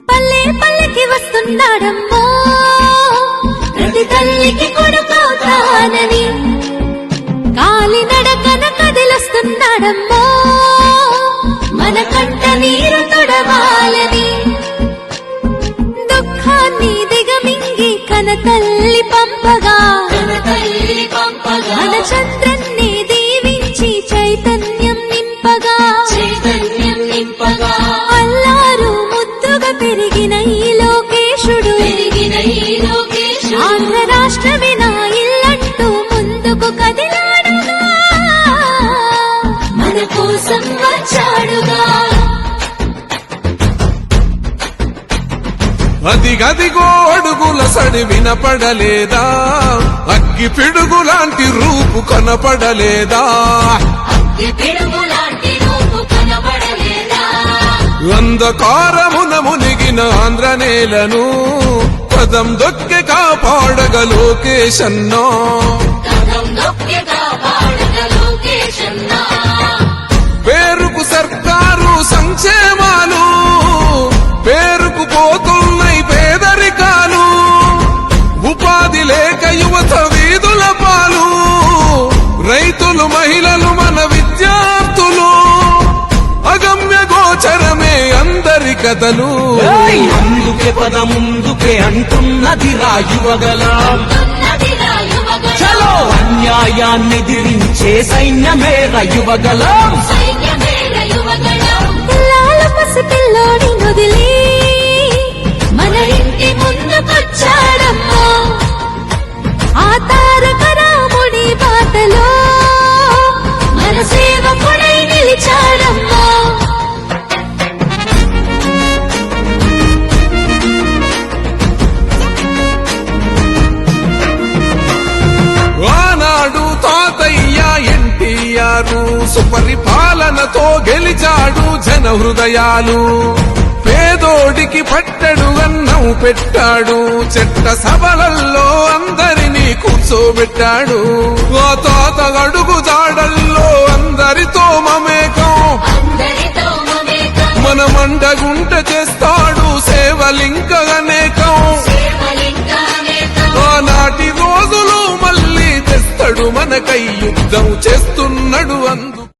పల్లె పల్లెకి వస్తున్నాడమ్మో ప్రతి తల్లికి కొడుకవుతానని, కాలినడకన కదిలొస్తున్నాడమ్మో మన కంట నీరు తొడవాలని. దుఃఖాన్ని దిగమింగి కన తల్లి పంపగా మన చంద్రన్ని దీవించి చైతన్యం నింపగా అల్లారు ముద్దుగా పెరిగిన ఈ లోకేశుడు ఆంధ్ర రాష్ట్రమే నా ఇల్లంటూ ముందుకు కదిలాడుగా మన కోసం వచ్చాడుగా. అదిగదిగో అడుగుల సడి వినపడలేదా, అగ్గి పిడుగులాంటి రూపు కనపడలేదా, అంధకారమున మునిగిన ఆంధ్ర నేలను పదం దొక్కె కాపాడగ లోకేశన్నా. పేరుకు సర్కారు సంక్షేమాలు, పేరుకు పోతున్నాయి పేదరికాలు, ఉపాధి లేక యువత వీధుల పాలు, రైతులు మహిళలు మన విద్యార్థులు, అగమ్య గోచరమే అందరి కథలు. అందుకే పద ముందుకే అంటున్నది రాయువగలం, చలో అన్యాయాన్ని దిరించే సైన్యమే రయువగలం. లాల పసిపిల్లోడి వదిలి మన ఇంటి ముందుకొచ్చాడమ్మా, ఆ తారక రాముడి బాటలో మన సేవకుడై నిలిచాడమ్మా. ఆనాడు తాతయ్య ఎన్టీఆర్ సుపరిపాలనతో గెలిచాడు జన హృదయాలు, పేదోడికి పట్టెడు అన్నం పెట్టాడు, చెట్ట సభలల్లో అందరినీ కూర్చోబెట్టాడు, ఆ తాత అడుగు జాడల్లో అందరితో మమేకం, మన మండగుంట చేస్తాడు సేవలింక అనేకం. ఆనాటి రోజులు మళ్ళీ తెస్తాడు మనకై యుద్ధం చేస్తున్నాడు అంత